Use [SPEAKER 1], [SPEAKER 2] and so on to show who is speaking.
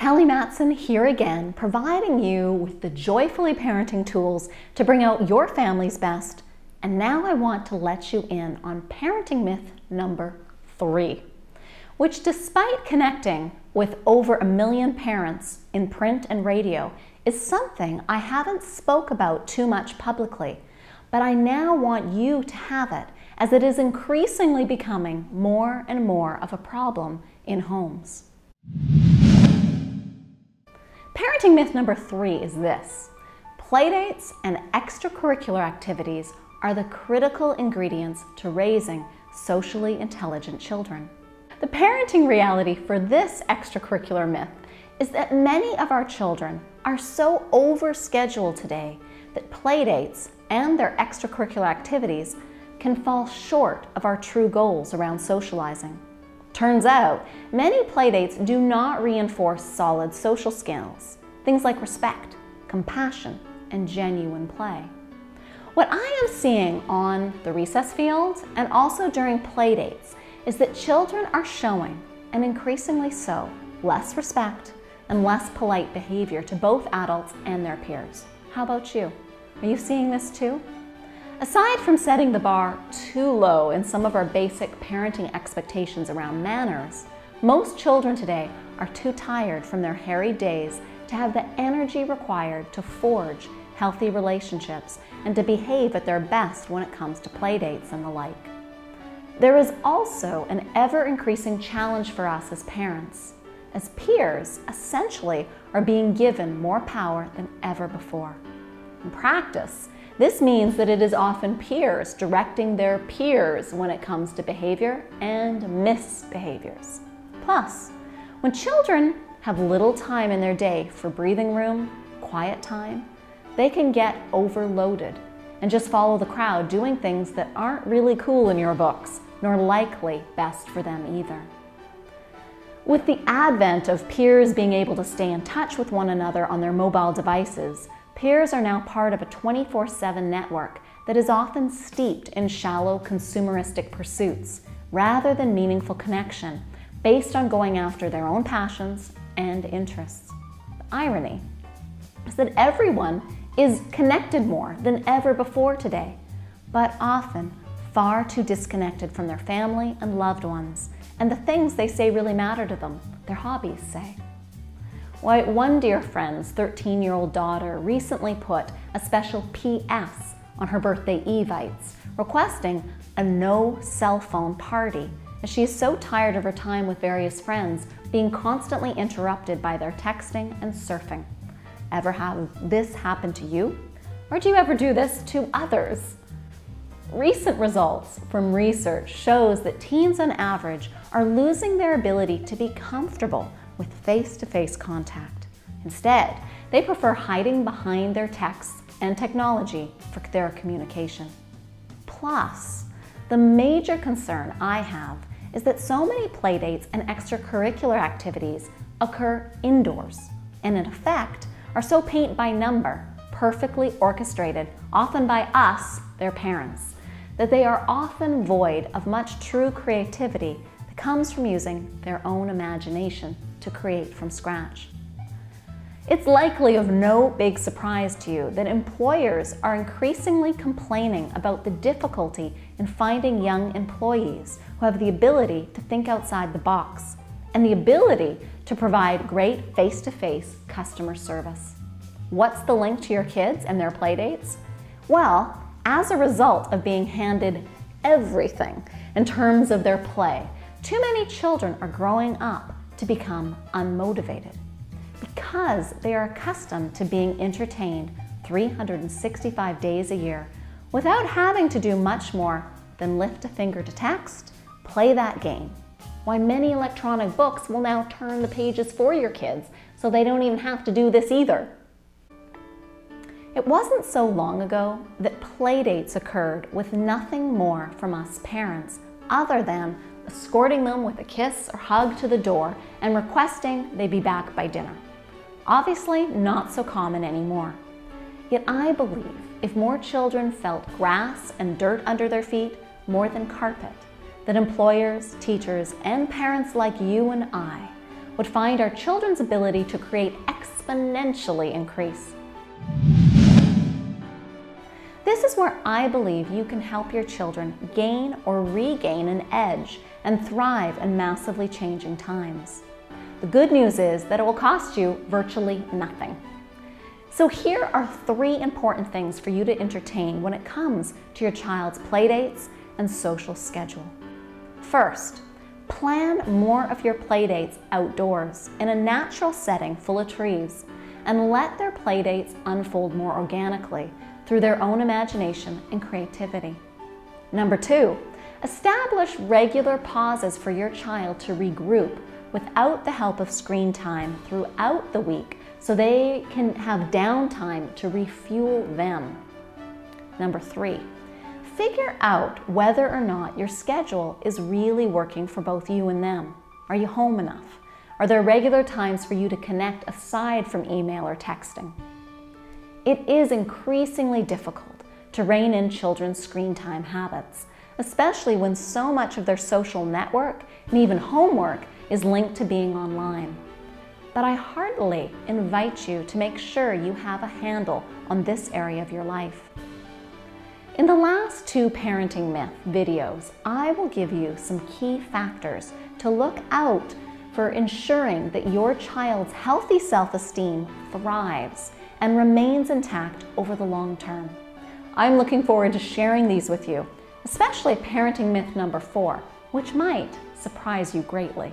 [SPEAKER 1] Kelly Matzen here again, providing you with the joyfully parenting tools to bring out your family's best. And now I want to let you in on parenting myth number 3, which, despite connecting with over 1 million parents in print and radio, is something I haven't spoke about too much publicly, but I now want you to have it, as it is increasingly becoming more and more of a problem in homes. Parenting myth number 3 is this: playdates and extracurricular activities are the critical ingredients to raising socially intelligent children. The parenting reality for this extracurricular myth is that many of our children are so overscheduled today that playdates and their extracurricular activities can fall short of our true goals around socializing. Turns out, many playdates do not reinforce solid social skills, things like respect, compassion, and genuine play. What I am seeing on the recess field and also during playdates is that children are showing, and increasingly so, less respect and less polite behavior to both adults and their peers. How about you? Are you seeing this too? Aside from setting the bar too low in some of our basic parenting expectations around manners, most children today are too tired from their harried days to have the energy required to forge healthy relationships and to behave at their best when it comes to playdates and the like. There is also an ever-increasing challenge for us as parents, as peers essentially are being given more power than ever before. In practice, this means that it is often peers directing their peers when it comes to behavior and misbehaviors. Plus, when children have little time in their day for breathing room, quiet time, they can get overloaded and just follow the crowd, doing things that aren't really cool in your books, nor likely best for them either. With the advent of peers being able to stay in touch with one another on their mobile devices, peers are now part of a 24/7 network that is often steeped in shallow consumeristic pursuits rather than meaningful connection based on going after their own passions and interests. The irony is that everyone is connected more than ever before today, but often far too disconnected from their family and loved ones and the things they say really matter to them, their hobbies say. Why, one dear friend's 13-year-old daughter recently put a special PS on her birthday evites, requesting a no cell phone party, as she is so tired of her time with various friends being constantly interrupted by their texting and surfing. Ever have this happen to you? Or do you ever do this to others? Recent results from research shows that teens on average are losing their ability to be comfortable with face-to-face contact. Instead, they prefer hiding behind their texts and technology for their communication. Plus, the major concern I have is that so many playdates and extracurricular activities occur indoors and in effect are so paint by number, perfectly orchestrated, often by us, their parents, that they are often void of much true creativity that comes from using their own imagination to create from scratch. It's likely of no big surprise to you that employers are increasingly complaining about the difficulty in finding young employees who have the ability to think outside the box and the ability to provide great face-to-face customer service. What's the link to your kids and their playdates? Well, as a result of being handed everything in terms of their play, too many children are growing up to become unmotivated because they are accustomed to being entertained 365 days a year without having to do much more than lift a finger to text, play that game. Why, many electronic books will now turn the pages for your kids so they don't even have to do this either. It wasn't so long ago that playdates occurred with nothing more from us parents other than escorting them with a kiss or hug to the door and requesting they be back by dinner. Obviously not so common anymore. Yet I believe if more children felt grass and dirt under their feet more than carpet, that employers, teachers, and parents like you and I would find our children's ability to create exponentially increase. This is where I believe you can help your children gain or regain an edge and thrive in massively changing times. The good news is that it will cost you virtually nothing. So here are 3 important things for you to entertain when it comes to your child's playdates and social schedule. First, plan more of your playdates outdoors in a natural setting full of trees, and let their playdates unfold more organically through their own imagination and creativity. Number 2, establish regular pauses for your child to regroup without the help of screen time throughout the week, so they can have downtime to refuel them. Number 3, figure out whether or not your schedule is really working for both you and them. Are you home enough? Are there regular times for you to connect aside from email or texting? It is increasingly difficult to rein in children's screen time habits, especially when so much of their social network and even homework is linked to being online. But I heartily invite you to make sure you have a handle on this area of your life. In the last 2 Parenting Myth videos, I will give you some key factors to look out for ensuring that your child's healthy self-esteem thrives and remains intact over the long term. I'm looking forward to sharing these with you, especially Parenting Myth number 4, which might surprise you greatly.